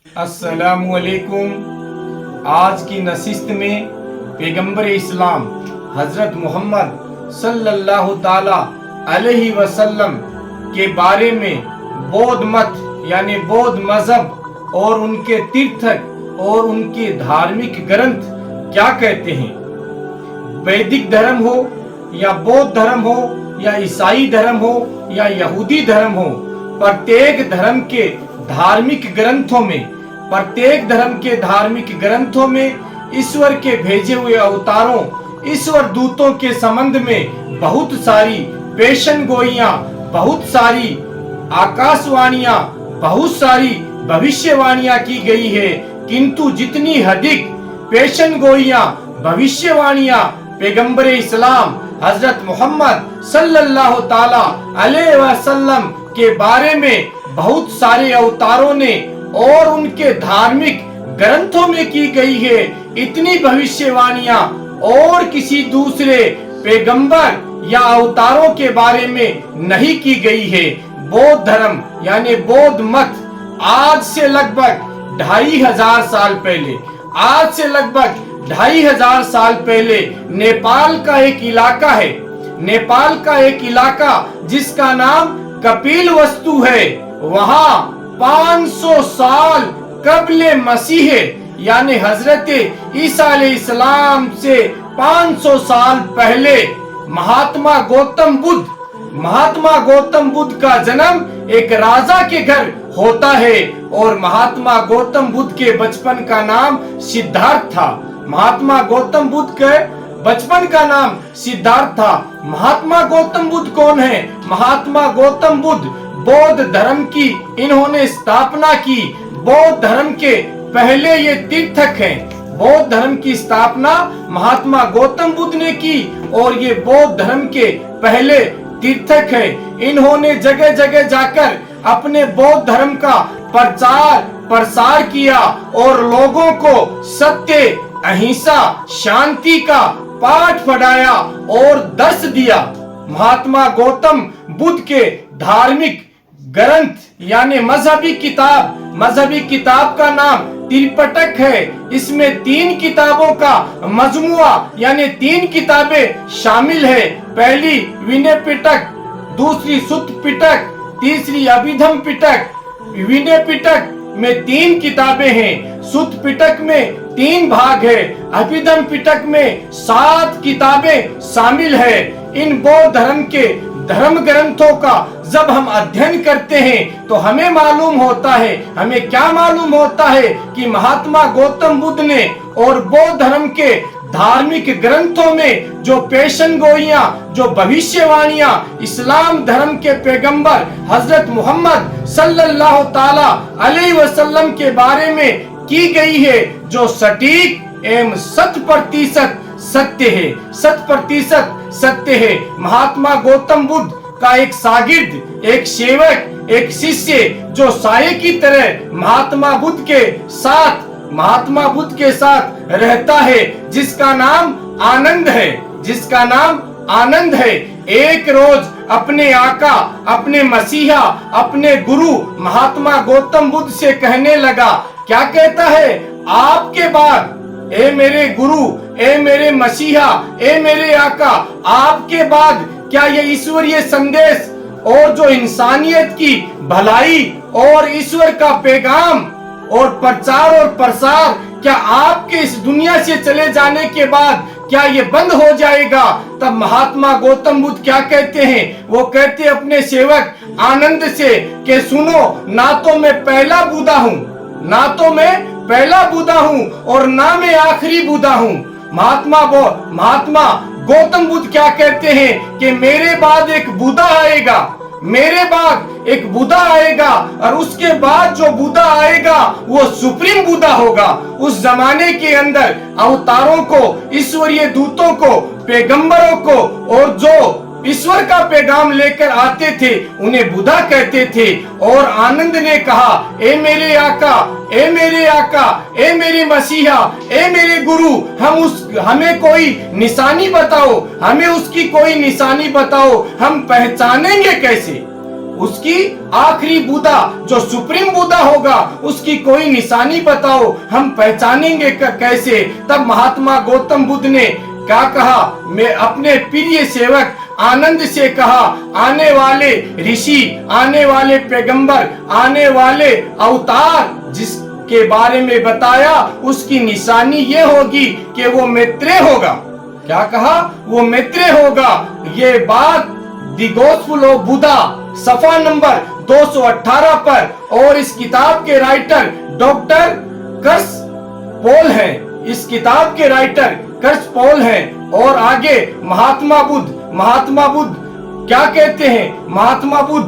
अस्सलामुअलैकुम। आज की नशिस्त में पैगंबर इस्लाम हजरत मोहम्मद सल्लल्लाहु ताला अलैहि वसल्लम के बारे में बौद्ध मत यानी बौद्ध मजहब और उनके तीर्थक और उनके धार्मिक ग्रंथ क्या कहते हैं। वैदिक धर्म हो या बौद्ध धर्म हो या ईसाई धर्म हो या यहूदी धर्म हो, प्रत्येक धर्म के धार्मिक ग्रंथों में ईश्वर के भेजे हुए अवतारों, ईश्वर दूतों के संबंध में बहुत सारी पेशन गोइयां, बहुत सारी आकाशवाणियां, बहुत सारी भविष्यवाणियां की गई है। किंतु जितनी अधिक पेशन गोइयां, भविष्यवाणियां पैगंबर इस्लाम हजरत मोहम्मद सल्लल्लाहु ताला अलैहि वसल्लम के बारे में बहुत सारे अवतारों ने और उनके धार्मिक ग्रंथों में की गई है, इतनी भविष्यवाणियां और किसी दूसरे पैगंबर या अवतारों के बारे में नहीं की गई है। बौद्ध धर्म यानी बौद्ध मत आज से लगभग 2500 साल पहले नेपाल का एक इलाका जिसका नाम कपिलवस्तु है, वहाँ 500 साल कबले मसीह यानी हजरत ईसा अलैहिस्सलाम से 500 साल पहले महात्मा गौतम बुद्ध का जन्म एक राजा के घर होता है और महात्मा गौतम बुद्ध के बचपन का नाम सिद्धार्थ था। महात्मा गौतम बुद्ध के बचपन का नाम सिद्धार्थ था। महात्मा गौतम बुद्ध कौन है? महात्मा गौतम बुद्ध बौद्ध धर्म की इन्होंने स्थापना की। बौद्ध धर्म के पहले ये तीर्थक हैं। बौद्ध धर्म की स्थापना महात्मा गौतम बुद्ध ने की और ये बौद्ध धर्म के पहले तीर्थक हैं। इन्होंने जगह जगह जाकर अपने बौद्ध धर्म का प्रचार प्रसार किया और लोगों को सत्य, अहिंसा, शांति का पाठ पढ़ाया और दर्श दिया। महात्मा गौतम बुद्ध के धार्मिक ग्रंथ यानी मजहबी किताब का नाम त्रिपिटक है। इसमें 3 किताबों का मजमुआ यानी 3 किताबें शामिल है। पहली विनय पिटक, दूसरी सुत्त पिटक, तीसरी अभिधम पिटक। विनय पिटक में 3 किताबें हैं। सुत्त पिटक में 3 भाग है। अभिधम पिटक में 7 किताबें शामिल है। इन बौद्ध धर्म के धर्म ग्रंथों का जब हम अध्ययन करते हैं तो हमें क्या मालूम होता है कि महात्मा गौतम बुद्ध ने और बौद्ध धर्म के धार्मिक ग्रंथों में जो पेशन गोइयां, जो भविष्यवाणियां इस्लाम धर्म के पैगंबर हजरत मोहम्मद सल्लल्लाहु ताला अलैहि वसल्लम के बारे में की गई है, जो सटीक एवं 100% सत्य है। महात्मा गौतम बुद्ध का एक शागिर्द, एक सेवक, एक शिष्य जो साये की तरह महात्मा बुद्ध के साथ रहता है, जिसका नाम आनंद है। एक रोज अपने आका, अपने मसीहा, अपने गुरु महात्मा गौतम बुद्ध से कहने लगा, क्या कहता है? आपके बाद ए मेरे गुरु, ए मेरे मसीहा, ए मेरे आका, आपके बाद क्या ये ईश्वरीय संदेश और जो इंसानियत की भलाई और ईश्वर का पैगाम और प्रचार और प्रसार क्या आपके इस दुनिया से चले जाने के बाद क्या ये बंद हो जाएगा? तब महात्मा गौतम बुद्ध क्या कहते हैं? वो कहते अपने सेवक आनंद से कि सुनो, ना तो मैं पहला बुद्धा हूँ और ना मैं आखिरी बुद्धा हूँ। महात्मा गौतम बुद्ध क्या कहते हैं कि मेरे बाद एक बुद्धा आएगा और उसके बाद जो बुद्धा आएगा वो सुप्रीम बुद्धा होगा। उस जमाने के अंदर अवतारों को, ईश्वरीय दूतों को, पैगंबरों को और जो ईश्वर का पैगाम लेकर आते थे उन्हें बुद्धा कहते थे। और आनंद ने कहा, ए मेरे आका, ए मेरे मसीहा, ए मेरे गुरु, हमें कोई निशानी बताओ, हमें उसकी कोई निशानी बताओ, हम पहचानेंगे कैसे? उसकी आखिरी बुदा जो सुप्रीम बुदा होगा उसकी कोई निशानी बताओ, हम पहचानेंगे कैसे। तब महात्मा गौतम बुद्ध ने क्या कहा, मैं अपने प्रिय सेवक आनंद से कहा, आने वाले ऋषि, आने वाले पैगंबर, आने वाले अवतार जिसके बारे में बताया उसकी निशानी ये होगी कि वो मैत्रेय होगा। क्या कहा, वो मैत्रेय होगा। ये बात द गॉस्पेल ऑफ बुद्धा सफा नंबर 218 पर, और इस किताब के राइटर डॉक्टर कर्स पॉल हैं। इस किताब के राइटर कर्स पॉल हैं। और आगे महात्मा बुद्ध क्या कहते हैं, महात्मा बुद्ध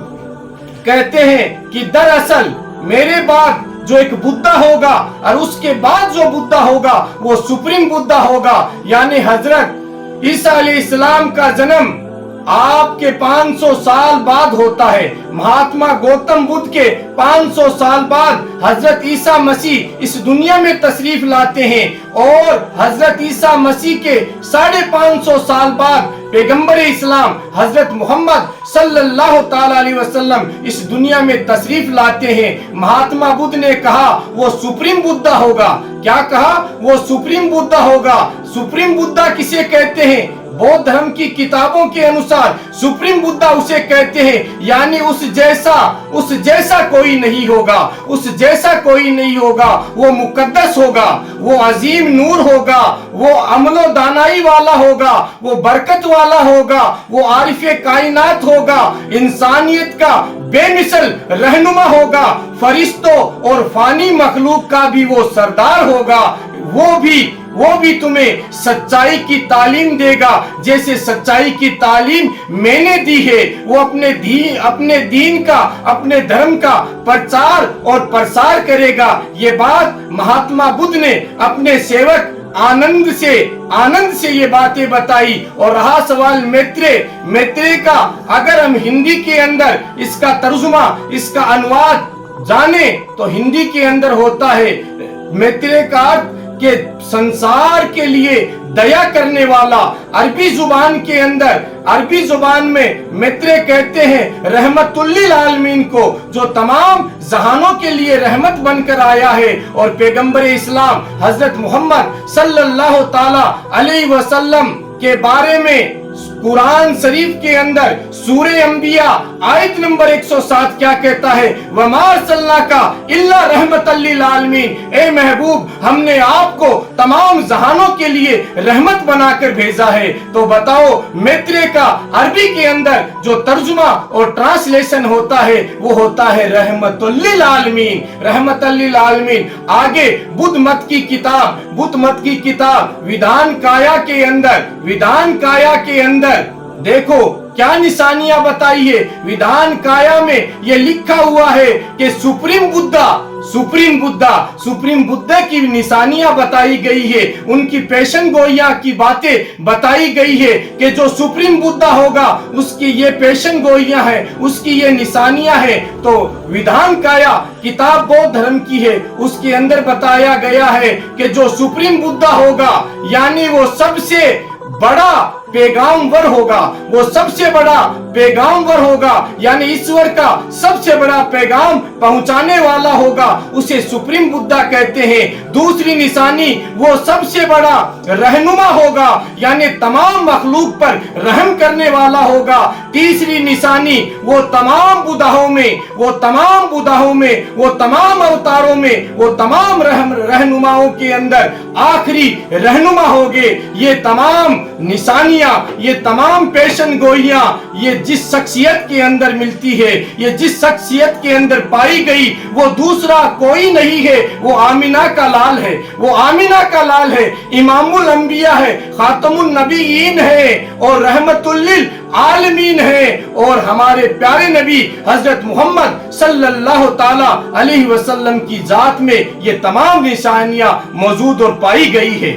कहते हैं कि दरअसल मेरे बाद जो एक बुद्धा होगा और उसके बाद जो बुद्धा होगा वो सुप्रीम बुद्धा होगा। यानी हजरत ईसा अलैहिस्सलाम का जन्म आपके 500 साल बाद होता है। महात्मा गौतम बुद्ध के 500 साल बाद हजरत ईसा मसीह इस दुनिया में तशरीफ लाते हैं, और हजरत ईसा मसीह के 550 साल बाद पैगंबर इस्लाम हजरत मोहम्मद सल्लल्लाहु ताला अलैहि वसल्लम इस दुनिया में तशरीफ लाते हैं। महात्मा बुद्ध ने कहा वो सुप्रीम बुद्धा होगा। क्या कहा, वो सुप्रीम बुद्धा होगा। सुप्रीम बुद्धा किसे कहते हैं, बौद्ध धर्म की किताबों के अनुसार सुप्रीम बुद्धा उसे कहते हैं, यानी उस जैसा कोई नहीं होगा, उस जैसा कोई नहीं होगा। वो मुकद्दस होगा, वो अजीम नूर होगा, वो अमलो दानाई वाला होगा, वो बरकत वाला होगा, वो आरिफे कायनात होगा, इंसानियत का बेमिसल रहनुमा होगा, फरिश्तों और फानी मखलूक का भी वो सरदार होगा। वो भी तुम्हें सच्चाई की तालीम देगा जैसे सच्चाई की तालीम मैंने दी है। वो अपने दीन का, अपने धर्म का प्रचार और प्रसार करेगा। ये बात महात्मा बुद्ध ने अपने सेवक आनंद से ये बातें बताई। और रहा सवाल मैत्रेय का, अगर हम हिंदी के अंदर इसका तर्जुमा, इसका अनुवाद जाने तो हिंदी के अंदर होता है मैत्रेय का अर्थ के संसार के लिए दया करने वाला। अरबी जुबान में मैत्रेय कहते हैं रहमतुल्लिल आलमीन को, जो तमाम जहानों के लिए रहमत बनकर आया है। और पैगंबर इस्लाम हजरत मोहम्मद सल्लल्लाहु ताला अलैहि वसल्लम के बारे में कुरान शरीफ के अंदर सूरह अंबिया आयत नंबर 107 क्या कहता है, वमा अर्सलनाका इल्ला रहमतल लिल आलमीन। ए महबूब, हमने आपको तमाम जहानों के लिए रहमत बनाकर भेजा है। तो बताओ मैत्रेय का अरबी के अंदर जो तर्जुमा और ट्रांसलेशन होता है वो होता है रहमतुल लिल आलमीन, रहमतुल लिल आलमीन। आगे बुद्ध मत की किताब विधान काया के अंदर देखो क्या निशानियां बताई है। विधान काया में यह लिखा हुआ है कि सुप्रीम बुद्धा की निशानियां बताई गई है, उनकी पेशन गोइया की बातें बताई गई है कि जो सुप्रीम बुद्धा होगा उसकी ये पेशन गोइयां है, उसकी ये निशानियां है। तो विधान काया किताब बौद्ध धर्म की है, उसके अंदर बताया गया है कि जो सुप्रीम बुद्धा होगा यानी वो सबसे बड़ा पैगामवर होगा, वो सबसे बड़ा पैगामवर होगा, यानी ईश्वर का सबसे बड़ा पैगाम पहुंचाने वाला होगा, उसे सुप्रीम बुद्धा कहते हैं। दूसरी निशानी, वो सबसे बड़ा रहनुमा होगा, यानी तमाम मखलूक पर रहम करने वाला होगा। तीसरी निशानी, वो तमाम बुद्धाओं में, वो तमाम अवतारों में, वो तमाम रहनुमाओं के अंदर आखिरी रहनुमा होंगे। ये तमाम निशानियां, ये तमाम पेशन गोइयां, ये जिस शख्सियत के अंदर मिलती है, ये जिस शख्सियत के अंदर पाई गई, वो दूसरा कोई नहीं है, वो आमिना का लाल है, वो आमिना का लाल है, इमामुल अंबिया है, खातमुन नबीयीन है और रहमतुल लिल आलमीन है। और हमारे प्यारे नबी हजरत मोहम्मद सल्लल्लाहु ताला अलैहि वसल्लम की जात में ये तमाम निशानियां मौजूद और पाई गई है।